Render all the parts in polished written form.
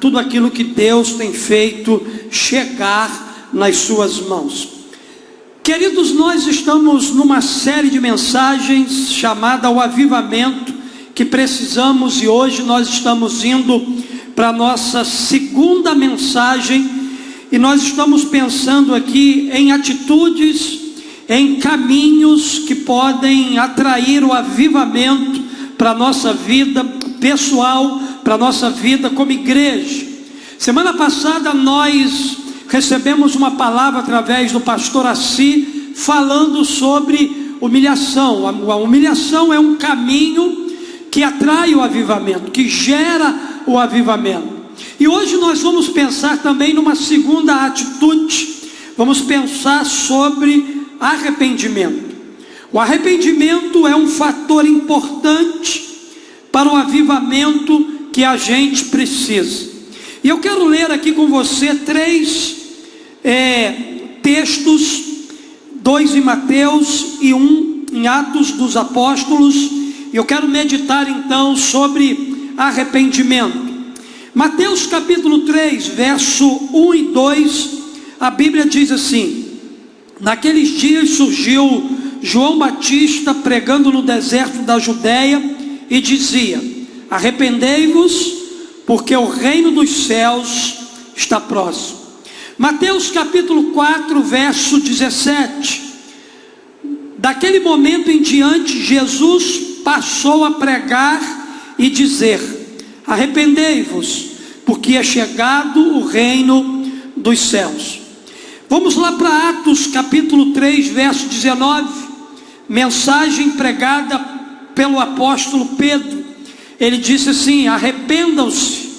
tudo aquilo que Deus tem feito chegar nas suas mãos. Queridos, nós estamos numa série de mensagens chamada O Avivamento que precisamos, e hoje nós estamos indo para a nossa segunda mensagem, e nós estamos pensando aqui em atitudes, em caminhos que podem atrair o avivamento para a nossa vida pessoal, para a nossa vida como igreja. Semana passada nós recebemos uma palavra através do pastor Assi, falando sobre humilhação. A humilhação é um caminho que atrai o avivamento, que gera o avivamento. E hoje nós vamos pensar também numa segunda atitude. Vamos pensar sobre arrependimento. O arrependimento é um fator importante para o avivamento que a gente precisa. E eu quero ler aqui com você três textos, 2 em Mateus e 1 em Atos dos Apóstolos, e eu quero meditar então sobre arrependimento. Mateus capítulo 3, verso 1 e 2, a Bíblia diz assim: naqueles dias surgiu João Batista pregando no deserto da Judéia e dizia: arrependei-vos, porque o reino dos céus está próximo. Mateus capítulo 4, verso 17. Daquele momento em diante, Jesus passou a pregar e dizer: arrependei-vos, porque é chegado o reino dos céus. Vamos lá para Atos capítulo 3, verso 19, mensagem pregada pelo apóstolo Pedro. Ele disse assim: arrependam-se,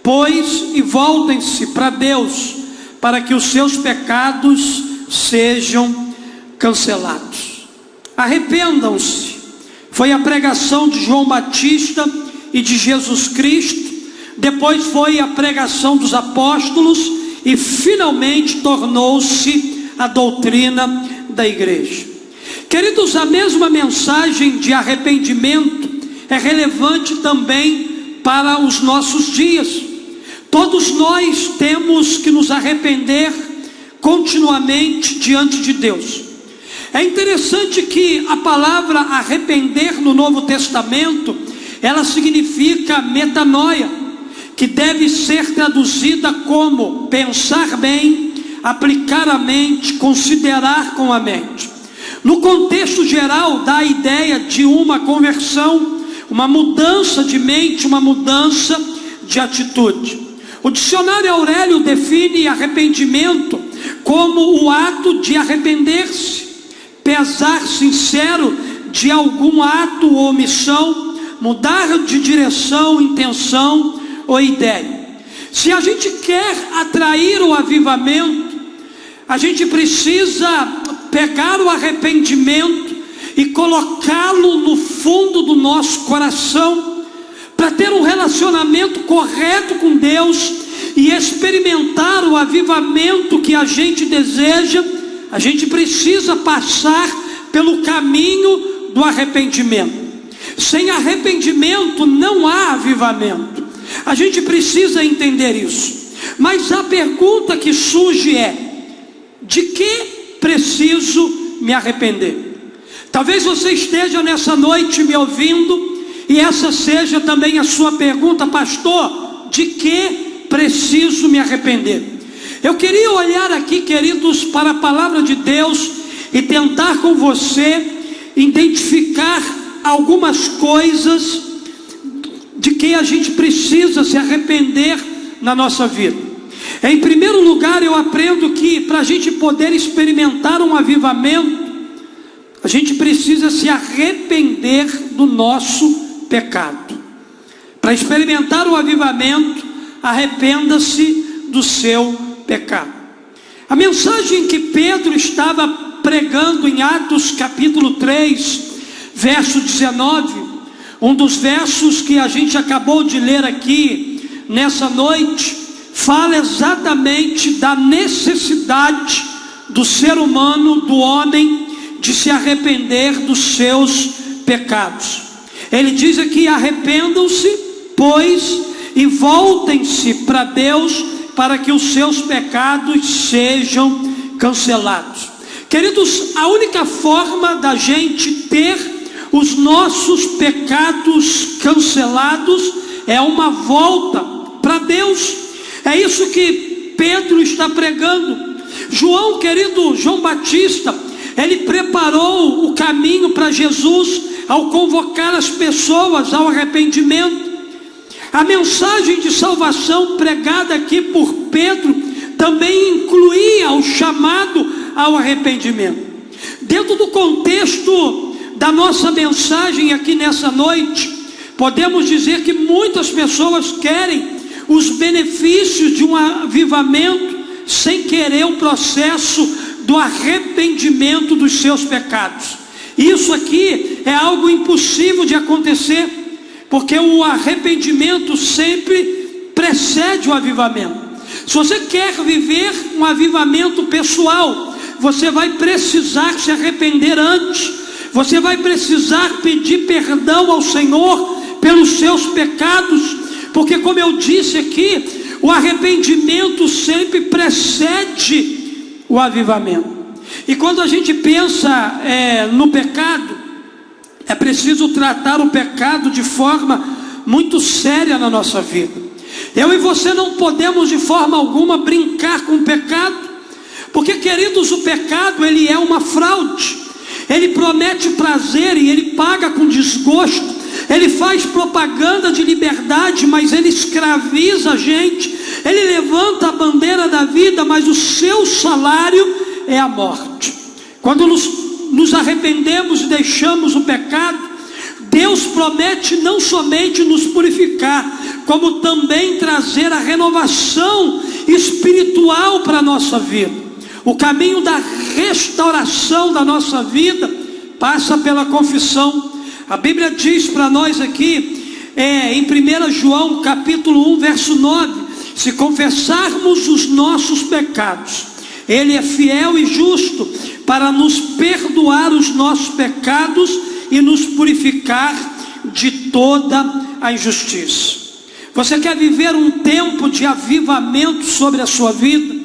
pois, e voltem-se para Deus, para que os seus pecados sejam cancelados. Arrependam-se, foi a pregação de João Batista e de Jesus Cristo, depois foi a pregação dos apóstolos, e finalmente tornou-se a doutrina da igreja. Queridos, a mesma mensagem de arrependimento é relevante também para os nossos dias. Todos nós temos que nos arrepender continuamente diante de Deus. É interessante que a palavra arrepender no Novo Testamento, ela significa metanoia, que deve ser traduzida como pensar bem, aplicar a mente, considerar com a mente. No contexto geral, dá a ideia de uma conversão, uma mudança de mente, uma mudança de atitude. O dicionário Aurélio define arrependimento como o ato de arrepender-se, pesar sincero de algum ato ou omissão, mudar de direção, intenção ou ideia. Se a gente quer atrair o avivamento, a gente precisa pegar o arrependimento e colocá-lo no fundo do nosso coração, para ter um relacionamento correto com Deus e experimentar o avivamento que a gente deseja. A gente precisa passar pelo caminho do arrependimento. Sem arrependimento não há avivamento. A gente precisa entender isso. Mas a pergunta que surge é: de que preciso me arrepender? Talvez você esteja nessa noite me ouvindo e essa seja também a sua pergunta: pastor, de que preciso me arrepender? Eu queria olhar aqui, queridos, para a palavra de Deus e tentar com você identificar algumas coisas de que a gente precisa se arrepender na nossa vida. Em primeiro lugar, eu aprendo que para a gente poder experimentar um avivamento, a gente precisa se arrepender do nosso pecado. Para experimentar o avivamento, arrependa-se do seu pecado. A mensagem que Pedro estava pregando em Atos capítulo 3, verso 19, um dos versos que a gente acabou de ler aqui nessa noite, fala exatamente da necessidade do ser humano, do homem, de se arrepender dos seus pecados. Ele diz aqui: arrependam-se, pois, e voltem-se para Deus, para que os seus pecados sejam cancelados. Queridos, a única forma da gente ter os nossos pecados cancelados é uma volta para Deus. É isso que Pedro está pregando. João, querido João Batista, ele preparou o caminho para Jesus ao convocar as pessoas ao arrependimento. A mensagem de salvação pregada aqui por Pedro também incluía o chamado ao arrependimento. Dentro do contexto da nossa mensagem aqui nessa noite, podemos dizer que muitas pessoas querem os benefícios de um avivamento sem querer o processo do arrependimento dos seus pecados. Isso aqui é algo impossível de acontecer, porque o arrependimento sempre precede o avivamento. Se você quer viver um avivamento pessoal, você vai precisar se arrepender antes. Você vai precisar pedir perdão ao Senhor pelos seus pecados, porque, como eu disse aqui, o arrependimento sempre precede o avivamento. E quando a gente pensa no pecado, é preciso tratar o pecado de forma muito séria na nossa vida. Eu e você não podemos de forma alguma brincar com o pecado, porque, queridos, o pecado, ele é uma fraude. Ele promete prazer e ele paga com desgosto. Ele faz propaganda de liberdade, mas ele escraviza a gente. Ele levanta a bandeira da vida, mas o seu salário é a morte. Quando nos arrependemos e deixamos o pecado, Deus promete não somente nos purificar, como também trazer a renovação espiritual para a nossa vida. O caminho da restauração da nossa vida passa pela confissão. A Bíblia diz para nós aqui, em 1 João capítulo 1, verso 9, se confessarmos os nossos pecados, Ele é fiel e justo para nos perdoar os nossos pecados e nos purificar de toda a injustiça. Você quer viver um tempo de avivamento sobre a sua vida?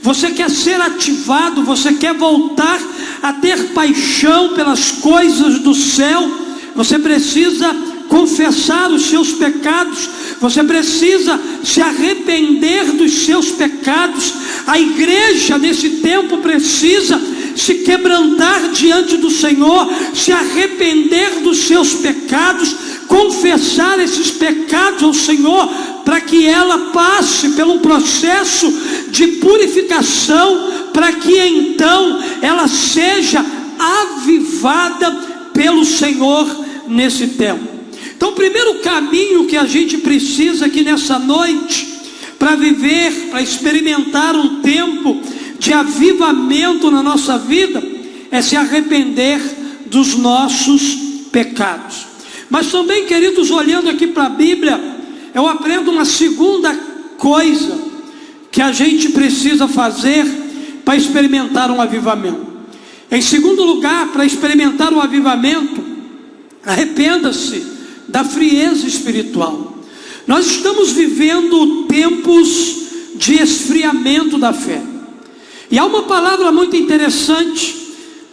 Você quer ser ativado? Você quer voltar a ter paixão pelas coisas do céu? Você precisa confessar os seus pecados. Você precisa se arrepender dos seus pecados. A igreja nesse tempo precisa se quebrantar diante do Senhor, se arrepender dos seus pecados, confessar esses pecados ao Senhor, para que ela passe pelo processo de purificação, para que então ela seja avivada pelo Senhor nesse tempo. Então, o primeiro caminho que a gente precisa aqui nessa noite, para viver, para experimentar um tempo de avivamento na nossa vida, é se arrepender dos nossos pecados. Mas também, queridos, olhando aqui para a Bíblia, eu aprendo uma segunda coisa que a gente precisa fazer para experimentar um avivamento. Em segundo lugar, para experimentar um avivamento, arrependa-se da frieza espiritual. Nós estamos vivendo tempos de esfriamento da fé. E há uma palavra muito interessante,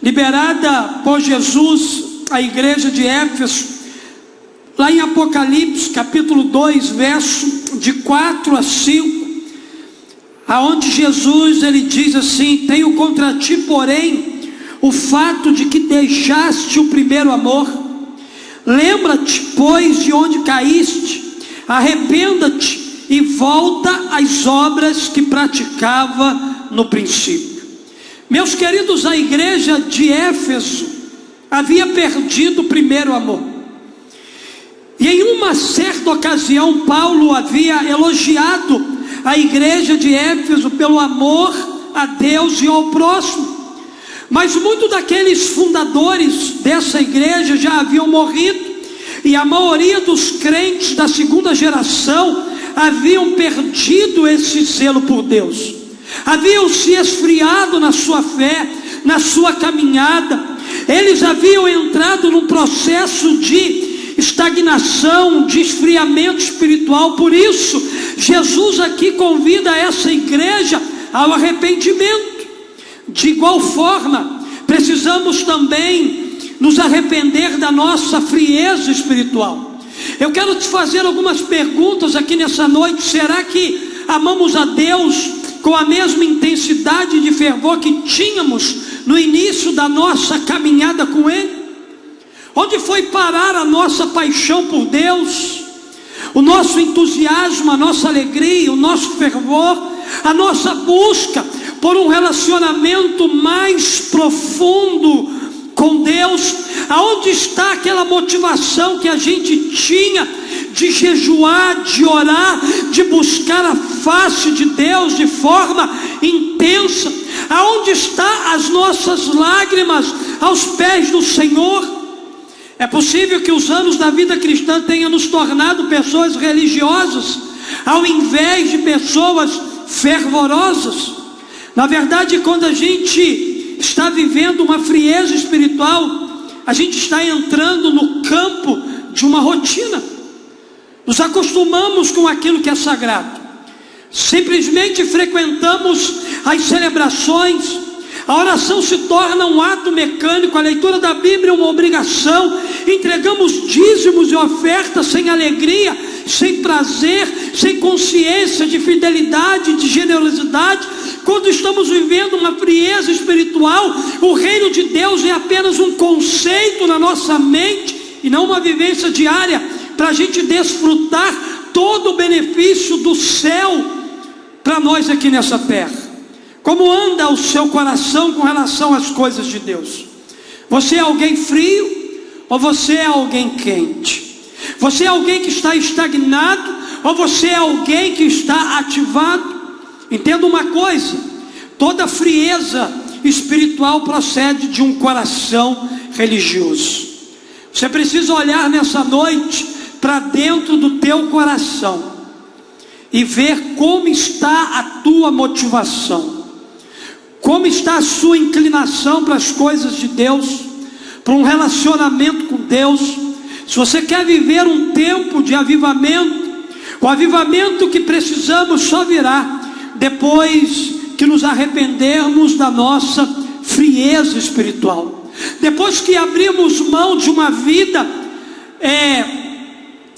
liberada por Jesus à igreja de Éfeso, lá em Apocalipse, capítulo 2, verso de 4 a 5, aonde Jesus, ele diz assim: tenho contra ti, porém, o fato de que deixaste o primeiro amor. Lembra-te, pois, de onde caíste, arrependa-te e volta às obras que praticava no princípio. Meus queridos, a igreja de Éfeso havia perdido o primeiro amor. E em uma certa ocasião, Paulo havia elogiado a igreja de Éfeso pelo amor a Deus e ao próximo. Mas muitos daqueles fundadores dessa igreja já haviam morrido, e a maioria dos crentes da segunda geração haviam perdido esse zelo por Deus, haviam se esfriado na sua fé, na sua caminhada. Eles haviam entrado num processo de estagnação, de esfriamento espiritual. Por isso, Jesus aqui convida essa igreja ao arrependimento. De igual forma, precisamos também nos arrepender da nossa frieza espiritual. Eu quero te fazer algumas perguntas aqui nessa noite. Será que amamos a Deus com a mesma intensidade de fervor que tínhamos no início da nossa caminhada com Ele? Onde foi parar a nossa paixão por Deus, o nosso entusiasmo, a nossa alegria, o nosso fervor, a nossa busca por um relacionamento mais profundo com Deus? Aonde está aquela motivação que a gente tinha de jejuar, de orar, de buscar a face de Deus de forma intensa? Aonde estão as nossas lágrimas aos pés do Senhor? É possível que os anos da vida cristã tenham nos tornado pessoas religiosas, ao invés de pessoas fervorosas. Na verdade, quando a gente está vivendo uma frieza espiritual, a gente está entrando no campo de uma rotina. Nos acostumamos com aquilo que é sagrado. Simplesmente frequentamos as celebrações. A oração se torna um ato mecânico, a leitura da Bíblia é uma obrigação. Entregamos dízimos e ofertas sem alegria, sem prazer, sem consciência de fidelidade, de generosidade. Quando estamos vivendo uma frieza espiritual, o reino de Deus é apenas um conceito na nossa mente e não uma vivência diária para a gente desfrutar todo o benefício do céu para nós aqui nessa terra. Como anda o seu coração com relação às coisas de Deus? Você é alguém frio ou você é alguém quente? Você é alguém que está estagnado ou você é alguém que está ativado? Entenda uma coisa: toda frieza espiritual procede de um coração religioso. Você precisa olhar nessa noite para dentro do teu coração e ver como está a tua motivação, como está a sua inclinação para as coisas de Deus, para um relacionamento com Deus. Se você quer viver um tempo de avivamento, o avivamento que precisamos só virá depois que nos arrependermos da nossa frieza espiritual. Depois que abrimos mão de uma vida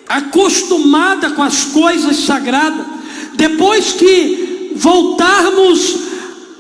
acostumada com as coisas sagradas, depois que voltarmos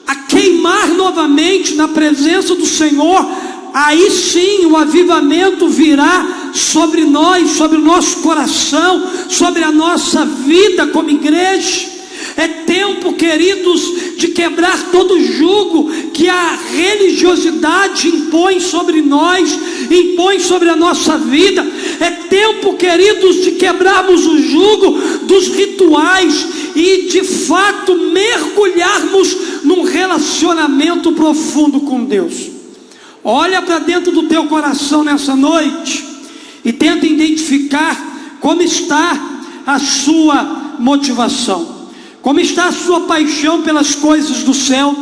a queimar novamente na presença do Senhor, aí sim o avivamento virá sobre nós, sobre o nosso coração, sobre a nossa vida como igreja. É tempo, queridos, de quebrar todo jugo que a religiosidade impõe sobre nós, impõe sobre a nossa vida. É tempo, queridos, de quebrarmos o jugo dos rituais e de fato mergulharmos num relacionamento profundo com Deus. Olha para dentro do teu coração nessa noite e tenta identificar como está a sua motivação. Como está a sua paixão pelas coisas do céu?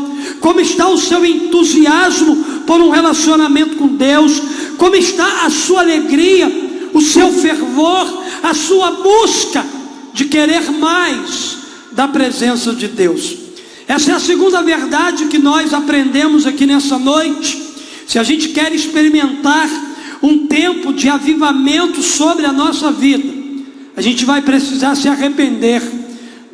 Como está o seu entusiasmo por um relacionamento com Deus? Como está a sua alegria, o seu fervor, a sua busca de querer mais da presença de Deus? Essa é a segunda verdade que nós aprendemos aqui nessa noite. Se a gente quer experimentar um tempo de avivamento sobre a nossa vida, a gente vai precisar se arrepender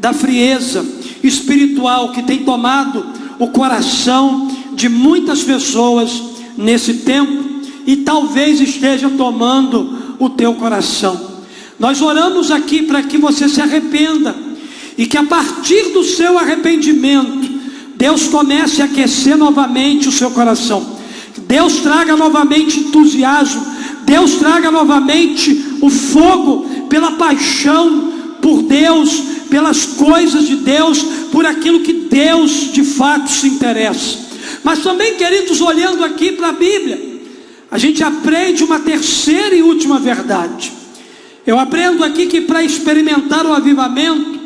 da frieza espiritual que tem tomado o coração de muitas pessoas nesse tempo e talvez esteja tomando o teu coração. Nós oramos aqui para que você se arrependa e que a partir do seu arrependimento Deus comece a aquecer novamente o seu coração. Deus traga novamente entusiasmo, Deus traga novamente o fogo pela paixão por Deus, pelas coisas de Deus, por aquilo que Deus de fato se interessa. Mas também, queridos, olhando aqui para a Bíblia, a gente aprende uma terceira e última verdade. Eu aprendo aqui que para experimentar o avivamento,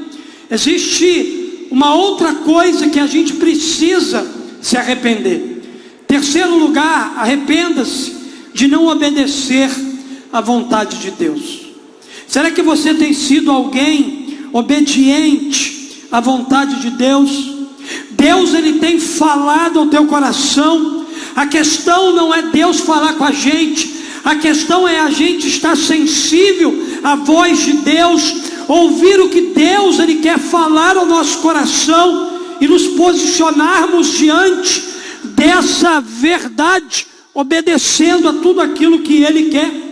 existe uma outra coisa que a gente precisa se arrepender. Terceiro lugar, arrependa-se de não obedecer a vontade de Deus? Será que você tem sido alguém obediente à vontade de Deus? Deus, Ele tem falado ao teu coração. A questão não é Deus falar com a gente, a questão é a gente estar sensível à voz de Deus, ouvir o que Deus Ele quer falar ao nosso coração e nos posicionarmos diante dessa verdade, obedecendo a tudo aquilo que Ele quer.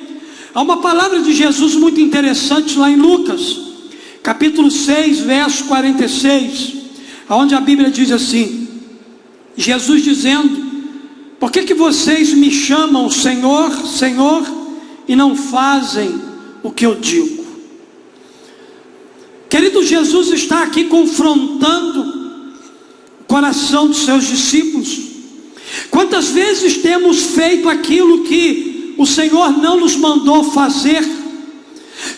Há uma palavra de Jesus muito interessante lá em Lucas, capítulo 6, verso 46, onde a Bíblia diz assim, Jesus dizendo: por que vocês me chamam Senhor, Senhor, e não fazem o que eu digo? Querido, Jesus está aqui confrontando o coração dos seus discípulos. Quantas vezes temos feito aquilo que o Senhor não nos mandou fazer?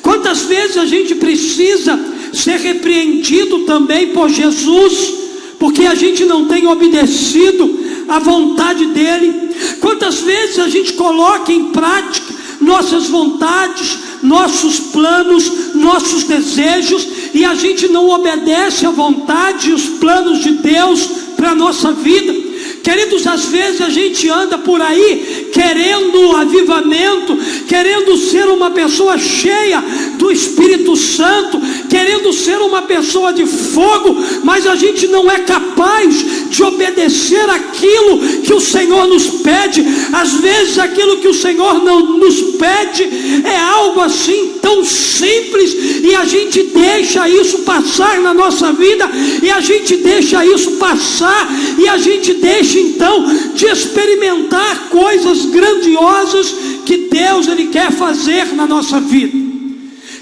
Quantas vezes a gente precisa ser repreendido também por Jesus, porque a gente não tem obedecido à vontade dEle? Quantas vezes a gente coloca em prática nossas vontades, nossos planos, nossos desejos, e a gente não obedece à vontade e os planos de Deus para a nossa vida? Queridos, às vezes a gente anda por aí querendo avivamento, querendo ser uma pessoa cheia do Espírito Santo, querendo ser uma pessoa de fogo, mas a gente não é capaz de obedecer aquilo que o Senhor nos pede. Às vezes aquilo que o Senhor não nos pede é algo assim tão simples, e a gente deixa isso passar na nossa vida, e a gente deixa isso passar, e a gente deixa então de experimentar coisas grandiosas que Deus Ele quer fazer na nossa vida.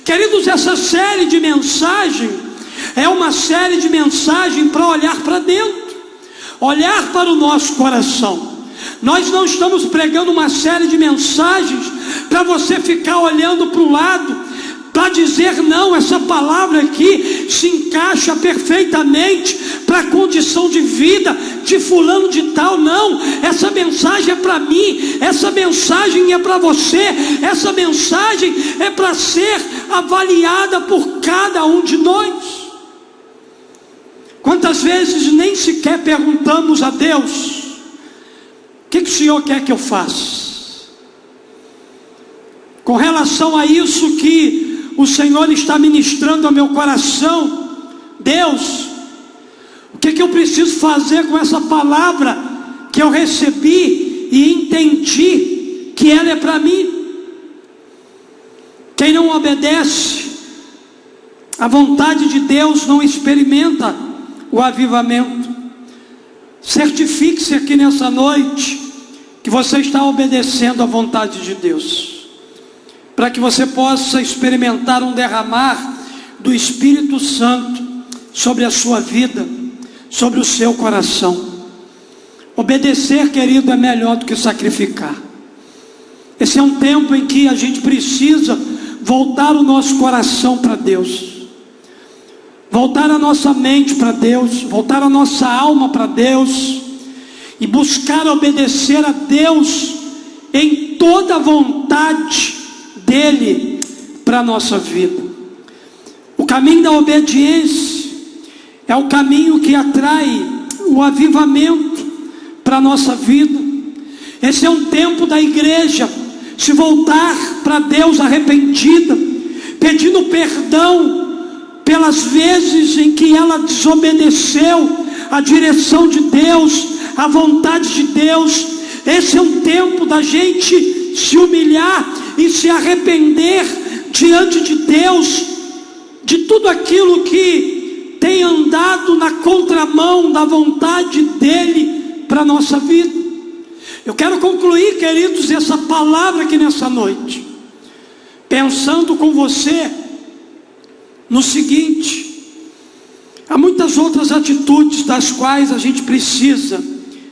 Queridos, essa série de mensagem é uma série de mensagem para olhar para dentro, olhar para o nosso coração. Nós não estamos pregando uma série de mensagens para você ficar olhando para o lado, para dizer: não, essa palavra aqui se encaixa perfeitamente para a condição de vida de fulano de tal. Não, essa mensagem é para mim, essa mensagem é para você, essa mensagem é para ser avaliada por cada um de nós. Quantas vezes nem sequer perguntamos a Deus: o que o Senhor quer que eu faça? Com relação a isso que o Senhor está ministrando ao meu coração, Deus, o que eu preciso fazer com essa palavra que eu recebi e entendi que ela é para mim? Quem não obedece à vontade de Deus não experimenta o avivamento. Certifique-se aqui nessa noite que você está obedecendo à vontade de Deus, para que você possa experimentar um derramar do Espírito Santo sobre a sua vida, sobre o seu coração. Obedecer, querido, é melhor do que sacrificar. Esse é um tempo em que a gente precisa voltar o nosso coração para Deus, voltar a nossa mente para Deus, voltar a nossa alma para Deus, e buscar obedecer a Deus em toda a vontade dEle para a nossa vida. O caminho da obediência é o caminho que atrai o avivamento para a nossa vida. Esse é um tempo da igreja se voltar para Deus arrependida, pedindo perdão pelas vezes em que ela desobedeceu a direção de Deus, a vontade de Deus. Esse é um tempo da gente se humilhar e se arrepender diante de Deus de tudo aquilo que tem andado na contramão da vontade dEle para a nossa vida. Eu quero concluir, queridos, essa palavra aqui nessa noite, pensando com você no seguinte: há muitas outras atitudes das quais a gente precisa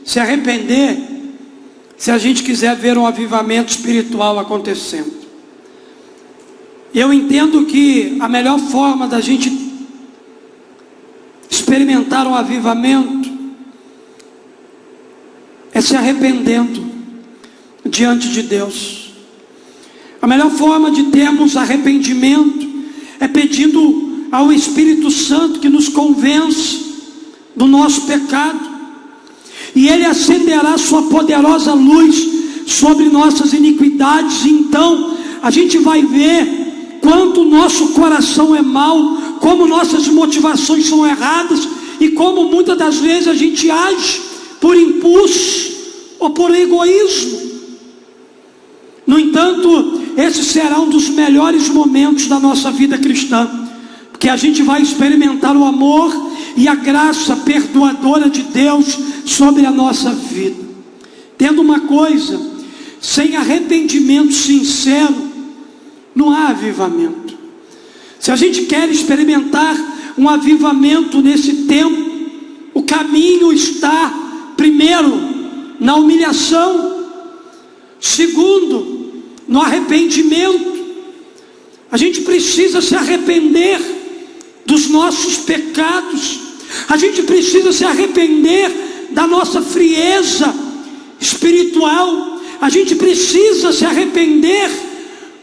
se arrepender, se a gente quiser ver um avivamento espiritual acontecendo. Eu entendo que a melhor forma da gente experimentar um avivamento é se arrependendo diante de Deus. A melhor forma de termos arrependimento é pedindo ao Espírito Santo que nos convença do nosso pecado, e Ele acenderá sua poderosa luz sobre nossas iniquidades. Então a gente vai ver quanto o nosso coração é mau, como nossas motivações são erradas, e como muitas das vezes a gente age por impulso ou por egoísmo. No entanto, esse será um dos melhores momentos da nossa vida cristã, porque a gente vai experimentar o amor e a graça perdoadora de Deus sobre a nossa vida. Tendo uma coisa, sem arrependimento sincero, não há avivamento. Se a gente quer experimentar um avivamento nesse tempo, o caminho está, primeiro, na humilhação, segundo, no arrependimento. A gente precisa se arrepender dos nossos pecados, a gente precisa se arrepender da nossa frieza espiritual, a gente precisa se arrepender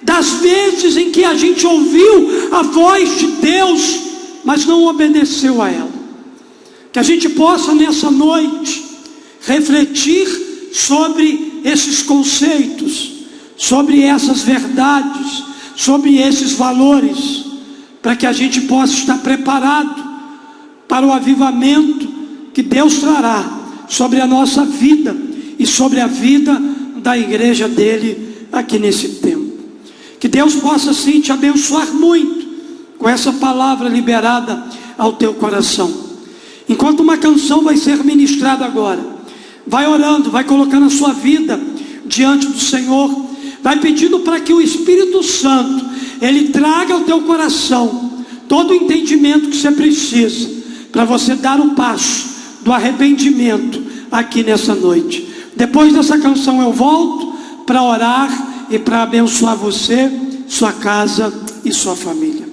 das vezes em que a gente ouviu a voz de Deus, mas não obedeceu a ela. Que a gente possa nessa noite refletir sobre esses conceitos, sobre essas verdades, sobre esses valores, para que a gente possa estar preparado para o avivamento que Deus trará sobre a nossa vida e sobre a vida da igreja dele aqui nesse tempo. Que Deus possa sim te abençoar muito com essa palavra liberada ao teu coração. Enquanto uma canção vai ser ministrada agora, vai orando, vai colocando a sua vida diante do Senhor, vai pedindo para que o Espírito Santo, Ele traga ao teu coração todo o entendimento que você precisa, para você dar o passo do arrependimento aqui nessa noite. Depois dessa canção eu volto para orar e para abençoar você, sua casa e sua família.